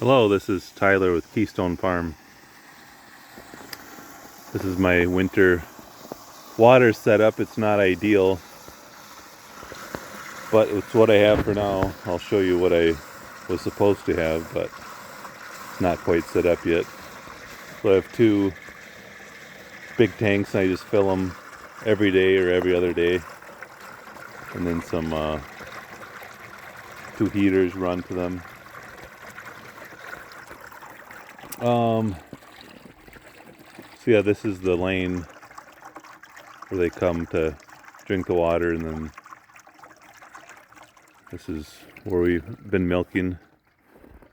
Hello, this is Tyler with Keystone Farm. This is my winter water setup. It's not ideal, but it's what I have for now. I'll show you what I was supposed to have, but it's not quite set up yet. So I have two big tanks and I just fill them every day or every other day. And then some two heaters run to them. So yeah, this is the lane where they come to drink the water, and then this is where we've been milking.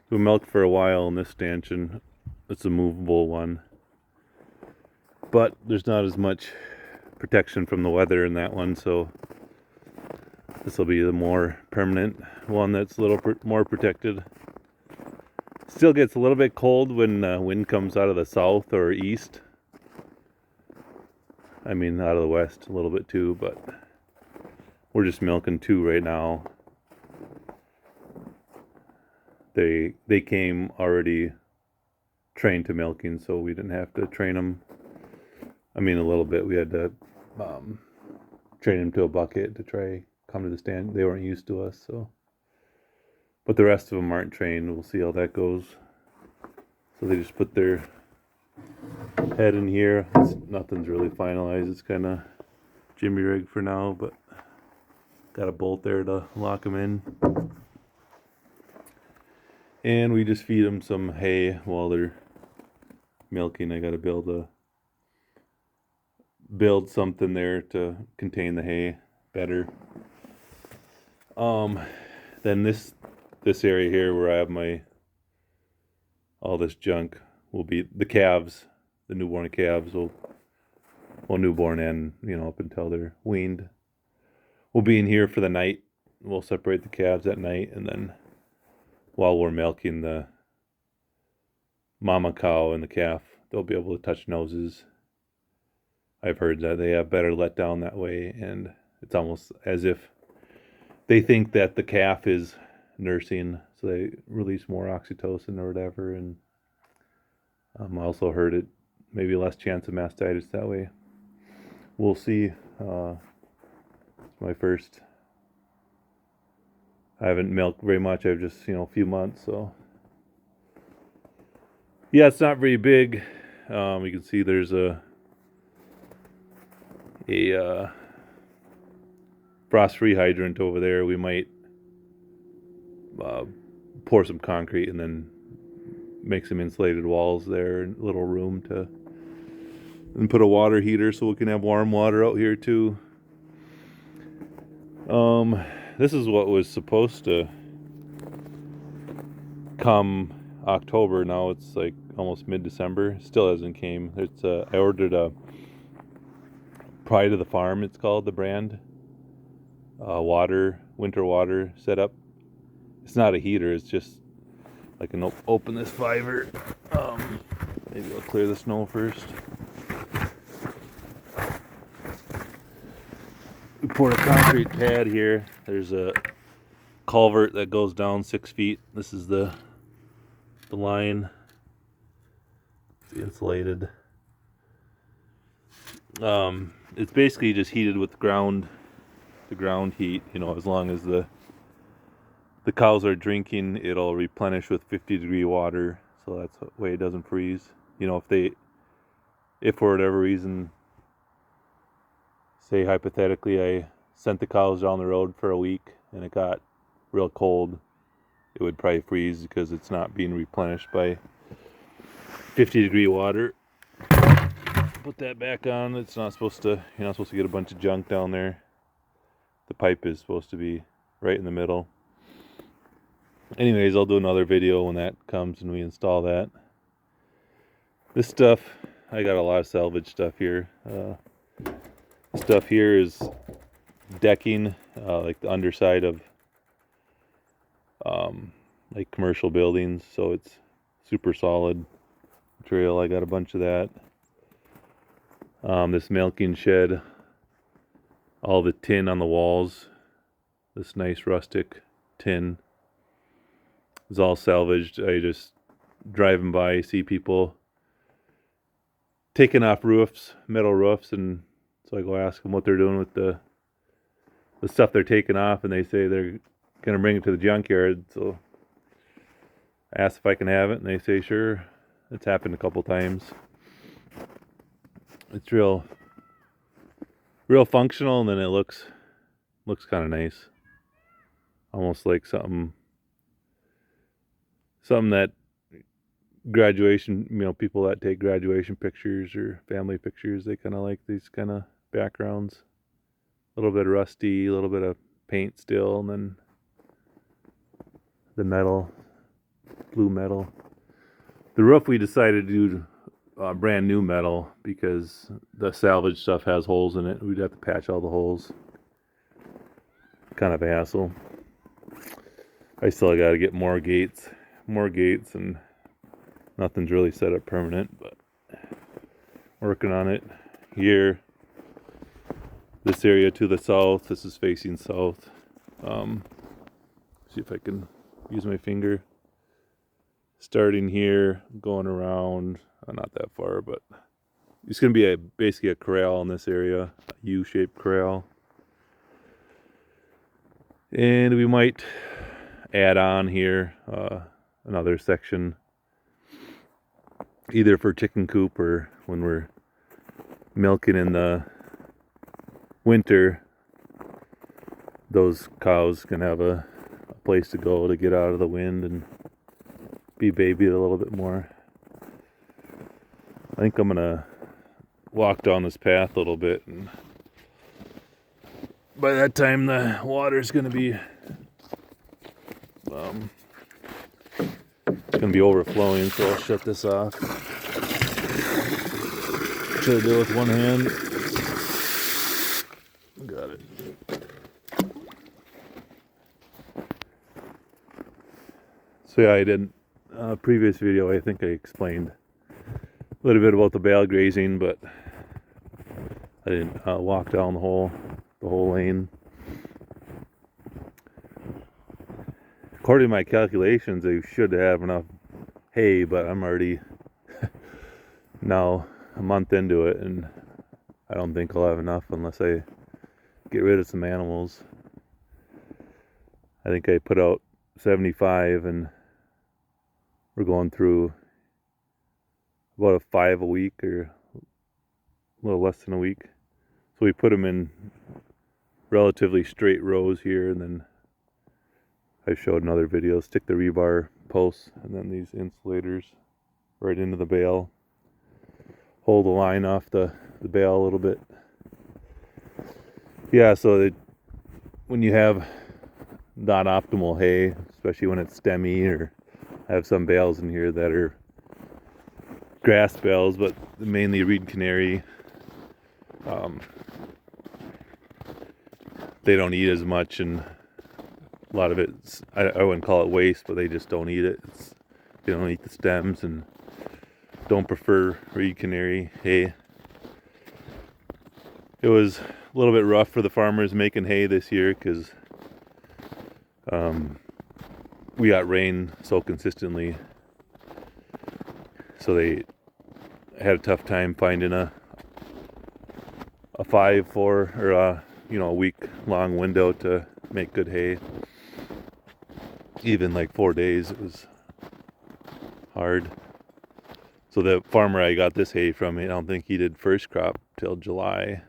We milked for a while in this stanchion. It's a movable one, but there's not as much protection from the weather in that one, so this will be the more permanent one that's a little more protected. Still gets a little bit cold when wind comes out of the south or east. I mean, out of the west a little bit too, but we're just milking two right now. They came already trained to milking, so we didn't have to train them. I mean, a little bit. We had to train them to a bucket to try come to the stand. They weren't used to us, so. But the rest of them aren't trained. We'll see how that goes. So they just put their head in here. Nothing's really finalized. It's kind of jimmy rig for now, but got a bolt there to lock them in. And we just feed them some hay while they're milking. I got to build something there to contain the hay better. Then this area here where I have all this junk will be the calves, the newborn calves newborn and up until they're weaned. We'll be in here for the night. We'll separate the calves at night, and then while we're milking the mama cow and the calf, they'll be able to touch noses. I've heard that they have better letdown that way, and it's almost as if they think that the calf is nursing, so they release more oxytocin or whatever. And I also heard it maybe less chance of mastitis that way. We'll see. It's my first. I haven't milked very much. I've just a few months, so yeah, it's not very big. You can see there's a frost-free hydrant over there. We might pour some concrete and then make some insulated walls there, and a little room and put a water heater so we can have warm water out here too. This is what was supposed to come October. Now it's like almost mid-December. Still hasn't came. It's I ordered a Pride of the Farm, it's called, the brand. Winter water setup. It's not a heater, it's just I can open this fiver. Maybe I'll clear the snow first. We poured a concrete pad here. There's a culvert that goes down 6 feet. This is the line. It's insulated. It's basically just heated with the ground heat. As long as the cows are drinking, it'll replenish with 50-degree water, so that's the way it doesn't freeze. If for whatever reason, say hypothetically, I sent the cows down the road for a week and it got real cold, it would probably freeze because it's not being replenished by 50-degree water. Put that back on. It's not supposed to. You're not supposed to get a bunch of junk down there. The pipe is supposed to be right in the middle. Anyways, I'll do another video when that comes and we install that. This stuff, I got a lot of salvage stuff here. Stuff here is decking, like the underside of like commercial buildings, so it's super solid material. I got a bunch of that. This milking shed, all the tin on the walls, this nice rustic tin. was all salvaged. I just driving by, see people taking off roofs, metal roofs, and so I go ask them what they're doing with the stuff they're taking off, and they say they're gonna bring it to the junkyard. So I ask if I can have it, and they say sure. It's happened a couple times. It's real functional, and then it looks kind of nice, almost like something that graduation, people that take graduation pictures or family pictures, they kind of like these kind of backgrounds. A little bit rusty, a little bit of paint still, and then the metal, blue metal. The roof we decided to do brand new metal because the salvage stuff has holes in it. We'd have to patch all the holes. Kind of a hassle. I still got to get more gates, and nothing's really set up permanent, but working on it. Here, this area to the south, this is facing south. See if I can use my finger. Starting here, going around, not that far, but it's going to be basically a corral in this area, a U-shaped corral. And we might add on here another section, either for chicken coop or when we're milking in the winter, those cows can have a place to go to get out of the wind and be babied a little bit more. I think I'm gonna walk down this path a little bit, and by that time the water's gonna be overflowing, so I'll shut this off. Try to do it with one hand. Got it. So yeah, I did previous video, I think I explained a little bit about the bale grazing, but I didn't walk down the whole lane. According to my calculations, I should have enough hay, but I'm already now a month into it, and I don't think I'll have enough unless I get rid of some animals. I think I put out 75, and we're going through about a 5 a week, or a little less than a week. So we put them in relatively straight rows here, and then I showed in other videos, stick the rebar posts and then these insulators right into the bale. Hold the line off the bale a little bit. Yeah, so when you have not optimal hay, especially when it's stemmy, or I have some bales in here that are grass bales, but mainly reed canary, they don't eat as much, and a lot of it's, I wouldn't call it waste, but they just don't eat it. They don't eat the stems and don't prefer reed canary hay. It was a little bit rough for the farmers making hay this year because we got rain so consistently, so they had a tough time finding a 5-4 or a week long window to make good hay. Even like 4 days, it was hard. So the farmer I got this hay from, I don't think he did first crop till July,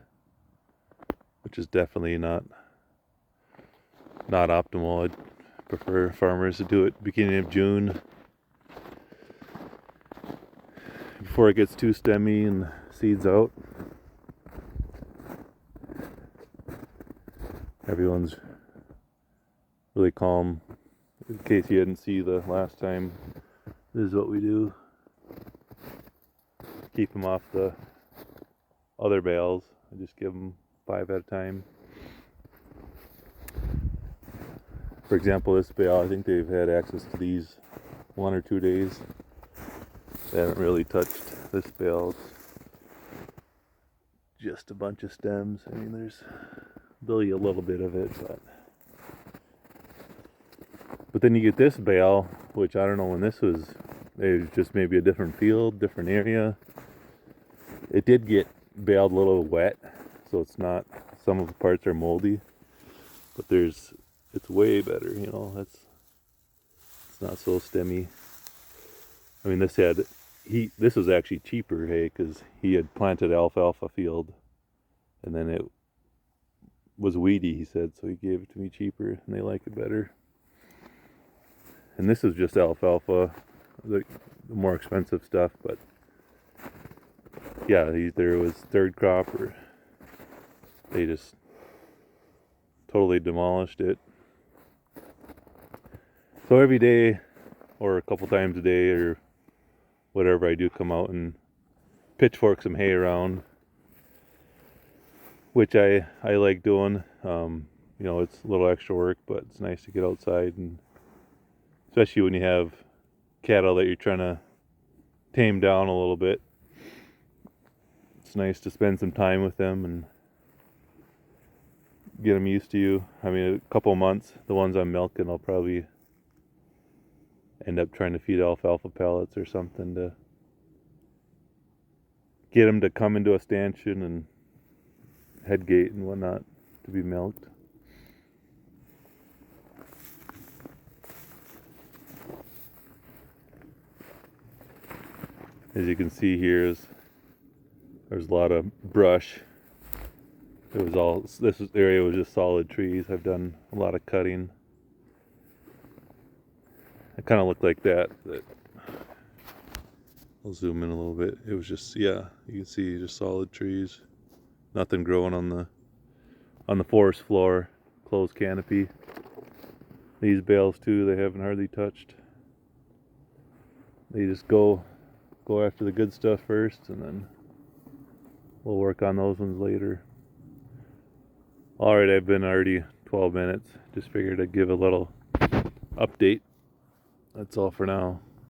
which is definitely not optimal. I'd prefer farmers to do it beginning of June before it gets too stemmy and seeds out. Everyone's really calm. In case you didn't see the last time, this is what we do. Keep them off the other bales. I just give them 5 at a time. For example, this bale, I think they've had access to these 1 or 2 days. They haven't really touched this bale. It's just a bunch of stems. I mean, there's really a little bit of it, but But then you get this bale, which I don't know when this was. It was just maybe a different field, different area. It did get baled a little wet, so it's not. Some of the parts are moldy, but it's way better. You know, it's not so stemmy. I mean, this was actually cheaper, hey, because he had planted alfalfa field, and then it was weedy. He said, so he gave it to me cheaper, and they like it better. And this is just alfalfa, the more expensive stuff, but yeah, either it was third crop or they just totally demolished it. So every day or a couple times a day or whatever, I do come out and pitchfork some hay around, which I like doing. You know, it's a little extra work, but it's nice to get outside, and especially when you have cattle that you're trying to tame down a little bit. It's nice to spend some time with them and get them used to you. I mean, a couple months, the ones I'm milking, I'll probably end up trying to feed alfalfa pellets or something to get them to come into a stanchion and head gate and whatnot to be milked. As you can see here, there's a lot of brush. This area was just solid trees. I've done a lot of cutting. It kind of looked like that. I'll zoom in a little bit. It was just, yeah, you can see just solid trees. Nothing growing on the forest floor, closed canopy. These bales too, they haven't hardly touched. They just go after the good stuff first, and then we'll work on those ones later. Alright, I've been already 12 minutes. Just figured I'd give a little update. That's all for now.